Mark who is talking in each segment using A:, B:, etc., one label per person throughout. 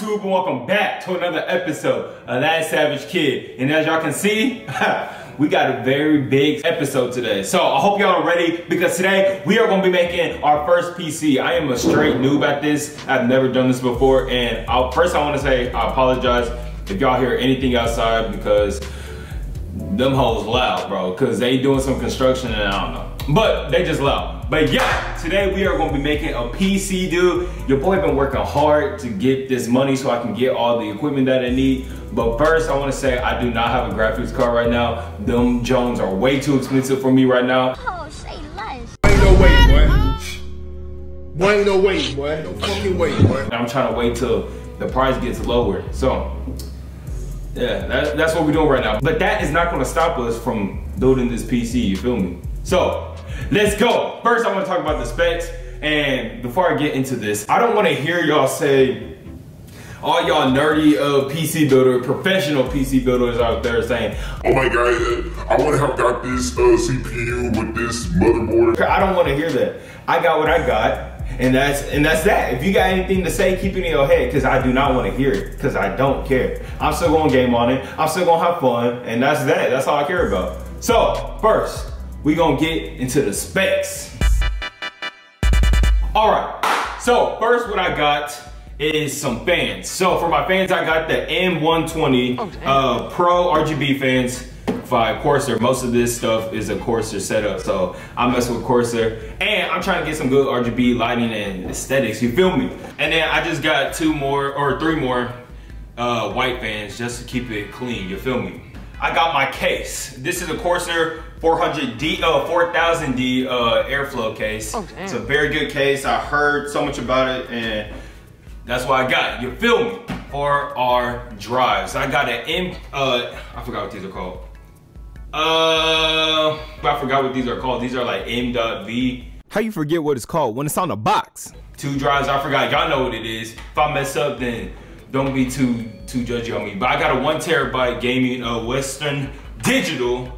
A: YouTube, and welcome back to another episode of ThatSavageKid. And as y'all can see, we got a very big episode today. So I hope y'all are ready, because today we are going to be making our first PC. I am a straight noob at this. I've never done this before, and first I want to say I apologize if y'all hear anything outside, because them hoes loud, bro, because they doing some construction and I don't know. But they just loud. But yeah, today we are going to be making a PC, dude. Your boy been working hard to get this money so I can get all the equipment that I need. But first, I want to say I do not have a graphics card right now. Them Jones are way too expensive for me right now.
B: Oh, say less.
C: Ain't no way, boy. Boy, ain't no way, boy. No fucking way, boy.
A: I'm trying to wait till the price gets lower. So, yeah, that's what we're doing right now. But that is not going to stop us from building this PC, you feel me? So, let's go. First, I want to talk about the specs. And before I get into this, I don't want to hear y'all say, all y'all nerdy PC builder, professional PC builders out there saying,
D: oh my god, I want to have got this CPU with this motherboard.
A: I don't want to hear that. I got what I got. And that's that. If you got anything to say, keep it in your head, because I do not want to hear it, because I don't care. I'm still going to game on it. I'm still going to have fun, and that's that. That's all I care about. So, first, we going to get into the specs. All right. So, first what I got is some fans. So, for my fans, I got the M.2 Pro RGB fans by Corsair. Most of this stuff is a Corsair setup, so I mess with Corsair, and I'm trying to get some good RGB lighting and aesthetics, you feel me? And then I just got three more white fans just to keep it clean, you feel me? I got my case. This is a Corsair 4000D airflow case. Oh, it's a very good case. I heard so much about it, and that's what I got, you feel me? For our drives, I got an I forgot what these are called. I forgot what these are called. These are like M.V.
E: How you forget what it's called when it's on the box?
A: 2 drives, I forgot. Y'all know what it is. If I mess up, then don't be too judgy on me. But I got a 1 terabyte gaming Western Digital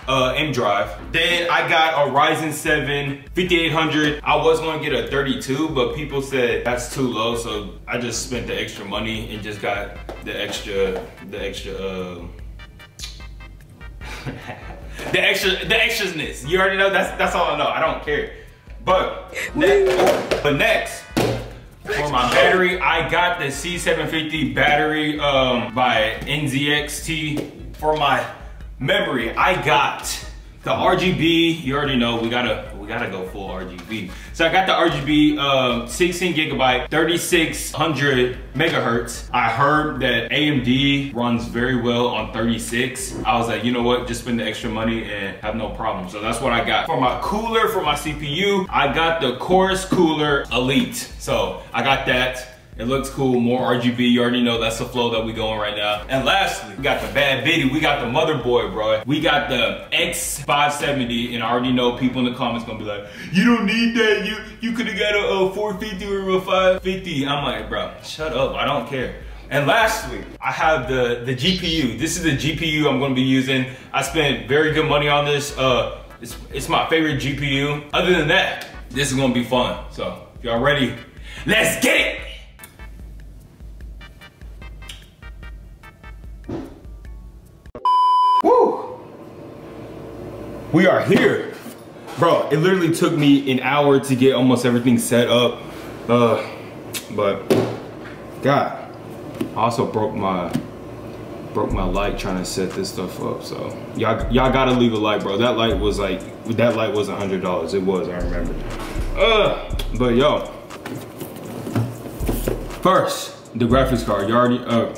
A: M drive. Then I got a Ryzen 7 5800. I was gonna get a 32, but people said that's too low, so I just spent the extra money and just got the extra the extraness. You already know. That's all I know. I don't care. But next, for my battery, I got the C750 battery by NZXT. For my memory, I got the RGB. You already know we gotta go full RGB. So I got the RGB 16 gigabyte, 3600 megahertz. I heard that AMD runs very well on 36. I was like, you know what? Just spend the extra money and have no problem. So that's what I got. For my cooler, for my CPU, I got the Corsair Cooler Elite. So I got that. It looks cool, more RGB, you already know that's the flow that we going right now. And lastly, we got the bad bitty, we got the motherboard, bro. We got the X570, and I already know people in the comments gonna be like, you don't need that, you could've got a 450 or a 550. I'm like, bro, shut up, I don't care. And lastly, I have the GPU. This is the GPU I'm gonna be using. I spent very good money on this. It's my favorite GPU. Other than that, this is gonna be fun. So, if y'all ready, let's get it! Woo! We are here. Bro, it literally took me an hour to get almost everything set up. But God, I also broke my light trying to set this stuff up. So y'all gotta leave a like, bro. That light was $100. It was, I remember. But yo, first the graphics card. You already oh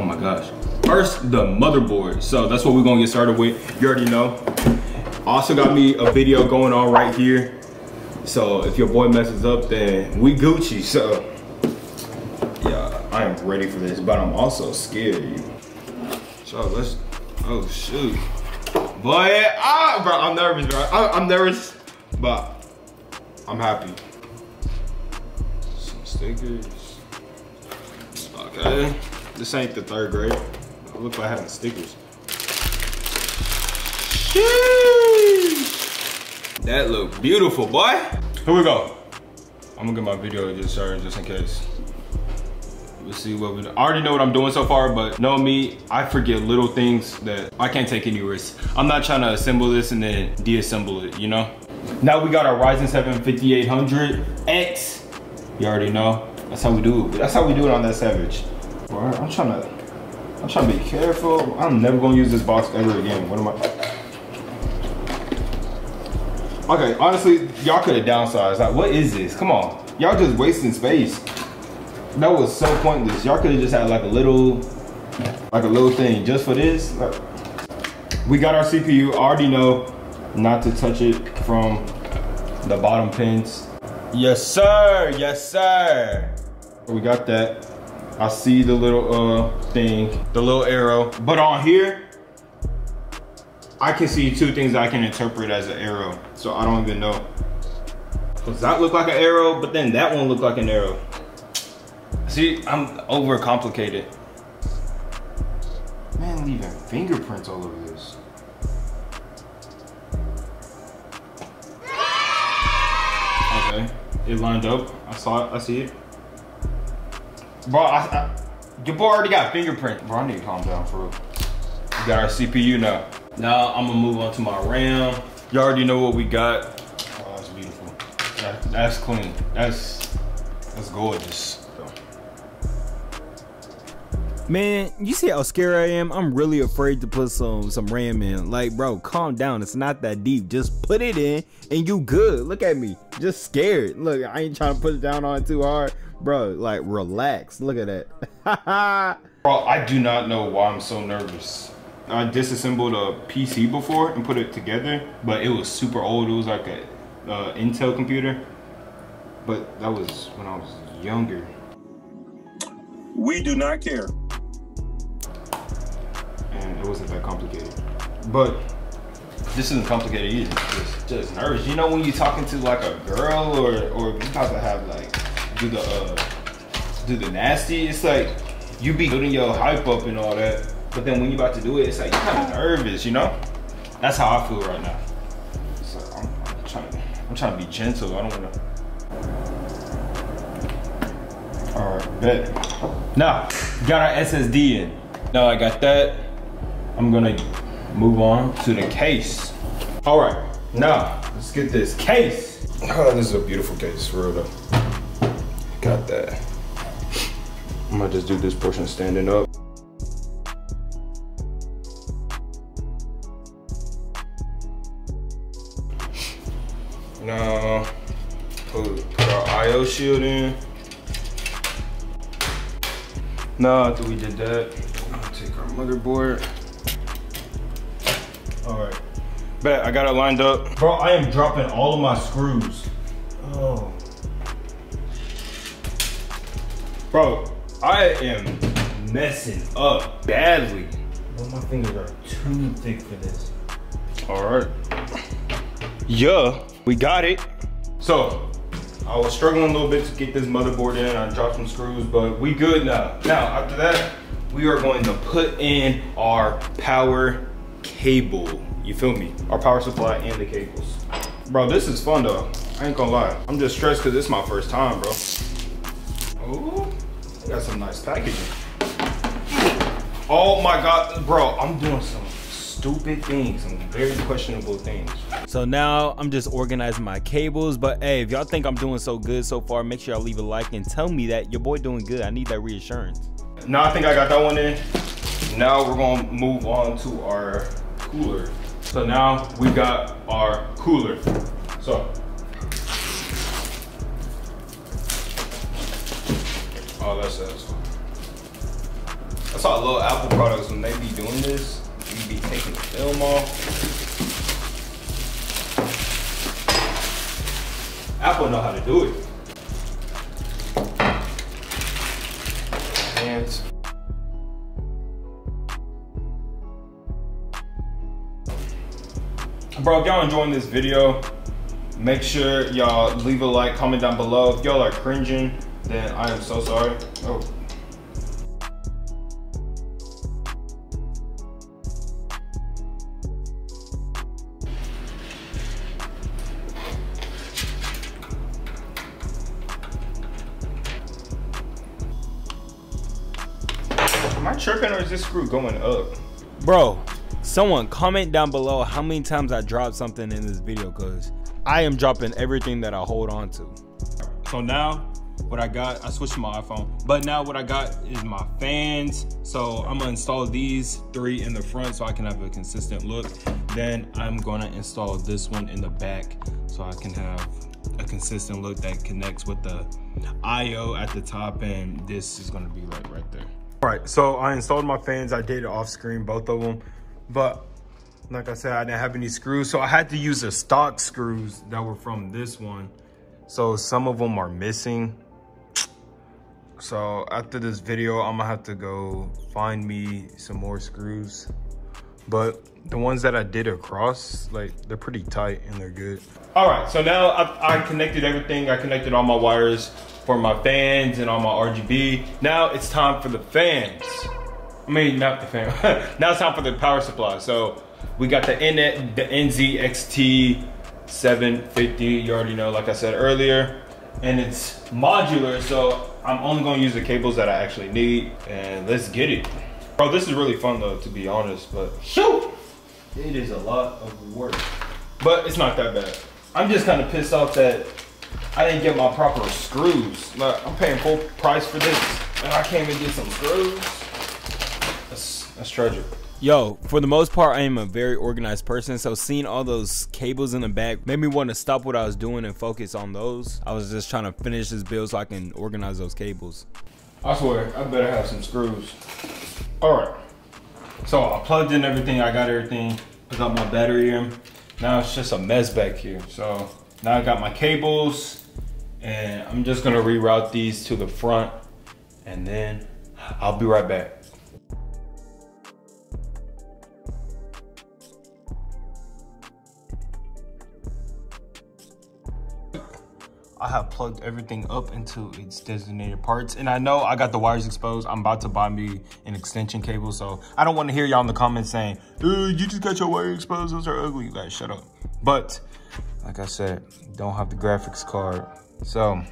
A: my gosh. First, the motherboard. So that's what we're gonna get started with. You already know. Also got me a video going on right here. So if your boy messes up, then we Gucci. So yeah, I am ready for this, but I'm also scared. So let's, oh shoot. Boy, bro, I'm nervous, bro. I'm nervous, but I'm happy. Some stickers. Okay, this ain't the 3rd grade. I look like having stickers. Sheesh. That look beautiful, boy. Here we go. I'm gonna get my video just started just in case. Let's see what we do. I already know what I'm doing so far, but know me, I forget little things that I can't take any risks. I'm not trying to assemble this and then deassemble it, you know? Now we got our Ryzen 7 5800X. You already know. That's how we do it. That's how we do it on that Savage. All right, I'm trying to be careful. I'm never gonna use this box ever again. What am I? Okay, honestly, y'all could have downsized. Like, what is this? Come on. Y'all just wasting space. That was so pointless. Y'all could have just had like a little thing just for this. Like, we got our CPU. I already know not to touch it from the bottom pins. Yes, sir. Yes, sir. We got that. I see the little thing, the little arrow. But on here, I can see two things I can interpret as an arrow. So I don't even know. Does that look like an arrow? But then that one look like an arrow. See, I'm overcomplicated. Man, leaving fingerprints all over this. Okay, it lined up. I saw it, I see it. Bro, your boy already got fingerprint. Bro, I need to calm down for real. We got our CPU now. Now I'm gonna move on to my RAM. You already know what we got. Oh, that's beautiful. That's clean. That's gorgeous.
E: Man, you see how scared I am? I'm really afraid to put some RAM in. Like, bro, calm down. It's not that deep. Just put it in and you good. Look at me. Just scared. Look, I ain't trying to put it down on it too hard. Bro, like, relax. Look at that.
A: Bro, I do not know why I'm so nervous. I disassembled a PC before and put it together, but it was super old. It was like a Intel computer. But that was when I was younger.
B: We do not care.
A: And it wasn't that complicated. But this isn't complicated either. It's just nervous. You know when you're talking to like a girl or you about to have like do the nasty, it's like you be building your hype up and all that. But then when you about to do it, it's like you're kind of nervous, you know? That's how I feel right now. So I'm trying to be gentle. I don't wanna. All right, bet. Now, got our SSD in. Now I got that. I'm gonna move on to the case. All right, now let's get this case. Oh, this is a beautiful case, for real though. Got that. I'm gonna just do this portion standing up. Now, put our IO shield in. Now, after we did that, I'm gonna take our motherboard. All right, bet I got it lined up. Bro, I am dropping all of my screws. Oh. Bro, I am messing up badly. But my fingers are too thick for this. All right. Yeah, we got it. So, I was struggling a little bit to get this motherboard in. I dropped some screws, but we good now. Now, after that, we are going to put in our power cable. You feel me? Our power supply and the cables. Bro, this is fun though. I ain't gonna lie. I'm just stressed because this is my first time, bro. Oh, got some nice packaging. Oh my God, bro, I'm doing some stupid things, some very questionable things.
E: So now I'm just organizing my cables, but hey, if y'all think I'm doing so good so far, make sure y'all leave a like and tell me that your boy doing good. I need that reassurance.
A: Now I think I got that one in. Now we're gonna move on to our cooler. So now we got our cooler. So, oh, that's satisfying. That's how little Apple products, when they be doing this, you be taking the film off. Apple know how to do it. Hands. Bro, if y'all enjoying this video, make sure y'all leave a like, comment down below. If y'all are cringing, then I am so sorry. Oh. Am I tripping or is this screw going up?
E: Bro, someone comment down below how many times I dropped something in this video, because I am dropping everything that I hold on to. So now what I got, I switched to my iPhone, but now what I got is my fans. So I'm gonna install these 3 in the front so I can have a consistent look. Then I'm gonna install this one in the back so I can have a consistent look that connects with the IO at the top, and this is gonna be like right there. All right, so I installed my fans. I did it off screen, both of them, but like I said, I didn't have any screws, so I had to use the stock screws that were from this one. So some of them are missing. So after this video, I'm gonna have to go find me some more screws. But the ones that I did across, like, they're pretty tight and they're good. All right, so now I connected everything. I connected all my wires for my fans and all my RGB. Now it's time for the fans. I mean, not the fan. Now it's time for the power supply. So we got the NZXT 750, you already know, like I said earlier. And it's modular, so I'm only gonna use the cables that I actually need, and let's get it. Bro, this is really fun though, to be honest, but shoot, it is a lot of work. But it's not that bad. I'm just kind of pissed off that I didn't get my proper screws. Like, I'm paying full price for this, and I can't even get some screws. That's tragic. Yo, for the most part, I am a very organized person, so seeing all those cables in the back made me want to stop what I was doing and focus on those. I was just trying to finish this build so I can organize those cables. I swear, I better have some screws. All right, so I plugged in everything, I got everything, I got my battery in. Now it's just a mess back here. So now I got my cables, and I'm just gonna reroute these to the front, and then I'll be right back. I have plugged everything up into its designated parts, and I know I got the wires exposed. I'm about to buy me an extension cable, so I don't want to hear y'all in the comments saying, you just got your wire exposed, those are ugly. Like, shut up. But like I said, don't have the graphics card. So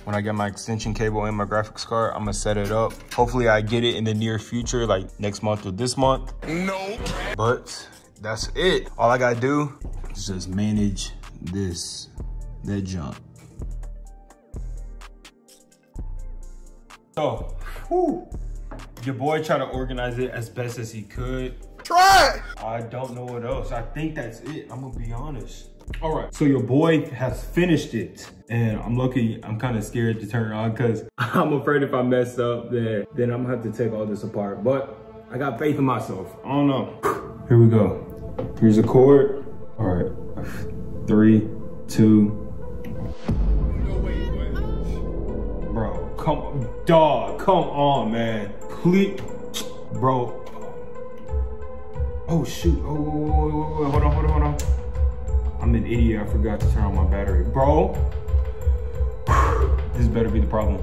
E: when I get my extension cable and my graphics card, I'm gonna set it up. Hopefully I get it in the near future, like next month or this month. No. But that's it. All I gotta do is just manage that junk. So, your boy tried to organize it as best as he could. Try! I don't know what else. I think that's it. I'm gonna be honest. All right, so your boy has finished it, and I'm lucky. I'm kind of scared to turn it on because I'm afraid if I mess up, then I'm gonna have to take all this apart. But I got faith in myself. I don't know. Here we go. Here's a cord. All right, 3, 2. Bro, come on, man. Please, bro. Oh shoot, oh, hold on. I'm an idiot, I forgot to turn on my battery. Bro, this better be the problem.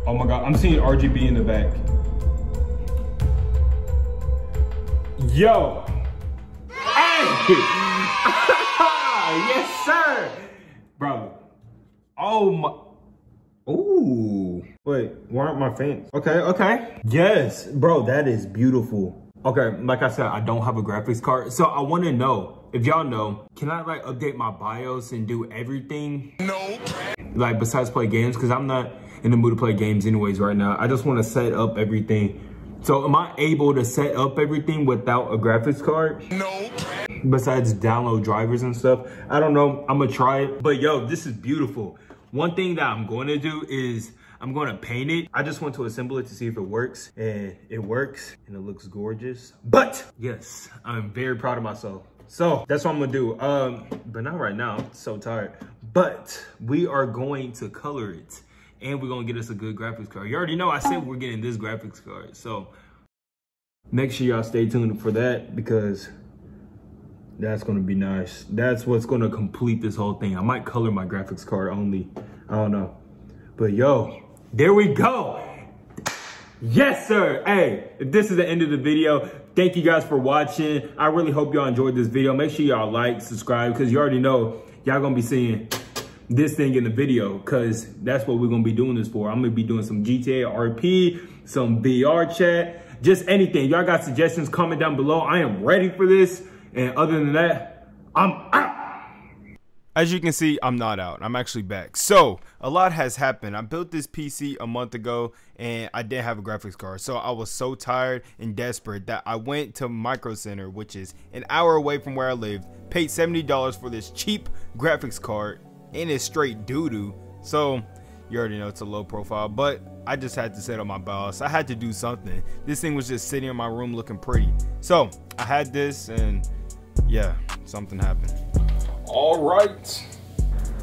E: Oh my God, I'm seeing RGB in the back. Yo, hey, yes sir. Bro, oh my, ooh. Wait, why aren't my fans? Okay. Yes, bro, that is beautiful. Okay, like I said, I don't have a graphics card. So I wanna know, if y'all know, can I like update my BIOS and do everything? No. Like besides play games, cause I'm not in the mood to play games anyways right now. I just wanna set up everything. So am I able to set up everything without a graphics card? No. Besides download drivers and stuff? I don't know, I'm gonna try it. But yo, this is beautiful. One thing that I'm going to do is I'm going to paint it. I just want to assemble it to see if it works, and it works and it looks gorgeous. But yes, I'm very proud of myself. So that's what I'm gonna do. But not right now, I'm so tired. But we are going to color it, and we're gonna get us a good graphics card. You already know I said we're getting this graphics card. So make sure y'all stay tuned for that, because that's gonna be nice. That's what's gonna complete this whole thing. I might color my graphics card only. I don't know. But yo, there we go. Yes, sir. Hey, this is the end of the video. Thank you guys for watching. I really hope y'all enjoyed this video. Make sure y'all like, subscribe, because you already know y'all gonna be seeing this thing in the video, because that's what we're gonna be doing this for. I'm gonna be doing some GTA RP, some VR chat, just anything. Y'all got suggestions, comment down below. I am ready for this. And other than that, I'm out. As you can see, I'm not out. I'm actually back. So a lot has happened. I built this PC a month ago and I didn't have a graphics card. So I was so tired and desperate that I went to Micro Center, which is an hour away from where I live, paid $70 for this cheap graphics card, and it's straight doo-doo. So you already know it's a low profile, but I just had to settle my boss. I had to do something. This thing was just sitting in my room looking pretty. So I had this and yeah, something happened. All right.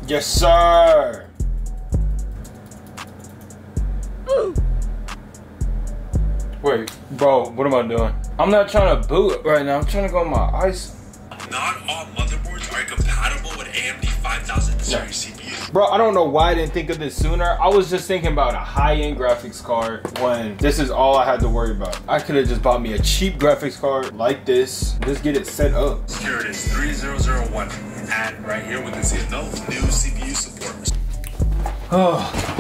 E: Yes, sir. Wait, bro, what am I doing? I'm not trying to boot right now. I'm trying to go on my ice.
F: Not all motherboards are compatible with AMD 5000 series CPUs.
E: Bro, I don't know why I didn't think of this sooner. I was just thinking about a high-end graphics card when this is all I had to worry about. I could have just bought me a cheap graphics card like this. Just get it set up.
F: Here it is, 3001. And right here we can see no new CPU support.
E: Oh.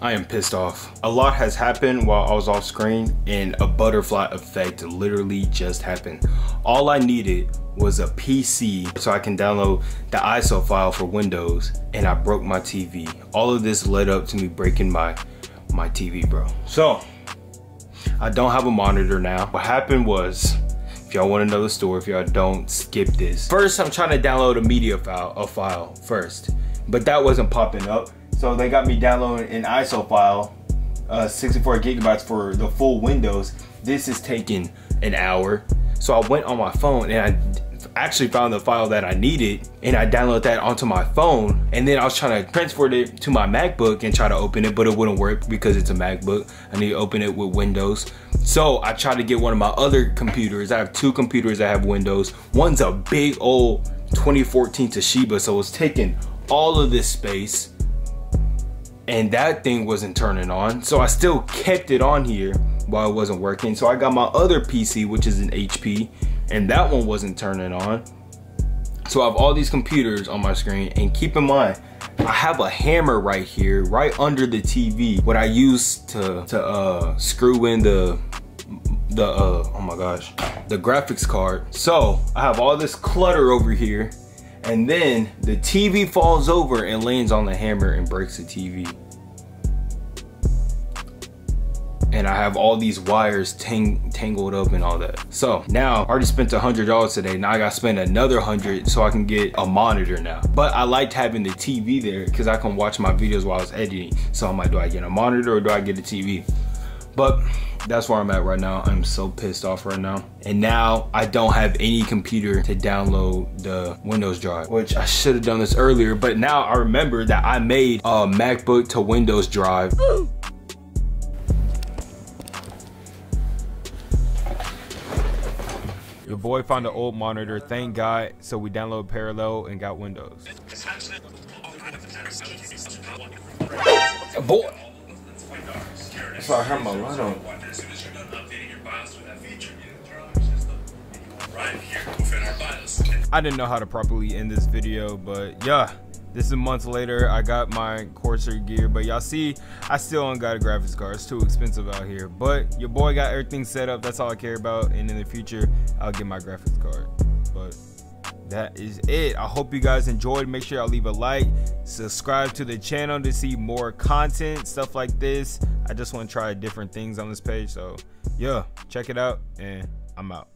E: I am pissed off. A lot has happened while I was off screen and a butterfly effect literally just happened. All I needed was a PC so I can download the ISO file for Windows, and I broke my TV. All of this led up to me breaking my TV, bro. So I don't have a monitor now. What happened was, if y'all want to know the story, if y'all don't, skip this. First, I'm trying to download a media file first, but that wasn't popping up. So they got me downloading an ISO file, 64 gigabytes for the full Windows. This is taking an hour. So I went on my phone and I actually found the file that I needed, and I downloaded that onto my phone, and then I was trying to transfer it to my MacBook and try to open it, but it wouldn't work because it's a MacBook. I need to open it with Windows. So I tried to get one of my other computers. I have two computers that have Windows. One's a big old 2014 Toshiba, so it's taking all of this space, and that thing wasn't turning on. So I still kept it on here while it wasn't working. So I got my other PC, which is an HP, and that one wasn't turning on. So I have all these computers on my screen, and keep in mind, I have a hammer right here, right under the TV, what I use to screw in the oh my gosh, the graphics card. So I have all this clutter over here, and then the TV falls over and lands on the hammer and breaks the TV. And I have all these wires tangled up and all that. So now I already spent $100 today. Now I gotta spend another 100 so I can get a monitor now. But I liked having the TV there because I can watch my videos while I was editing. So I'm like, do I get a monitor or do I get a TV? But that's where I'm at right now. I'm so pissed off right now. And now I don't have any computer to download the Windows drive, which I should have done this earlier. But now I remember that I made a MacBook to Windows drive. Your boy found an old monitor, thank God. So we downloaded Parallel and got Windows. Boy. So I have my light on. I didn't know how to properly end this video, but yeah, this is months later. I got my Corsair gear, but y'all see, I still don't got a graphics card. It's too expensive out here, but your boy got everything set up. That's all I care about, and in the future, I'll get my graphics card. But that is it. I hope you guys enjoyed. Make sure y'all leave a like, subscribe to the channel to see more content, stuff like this. I just want to try different things on this page, so yeah, check it out, and I'm out.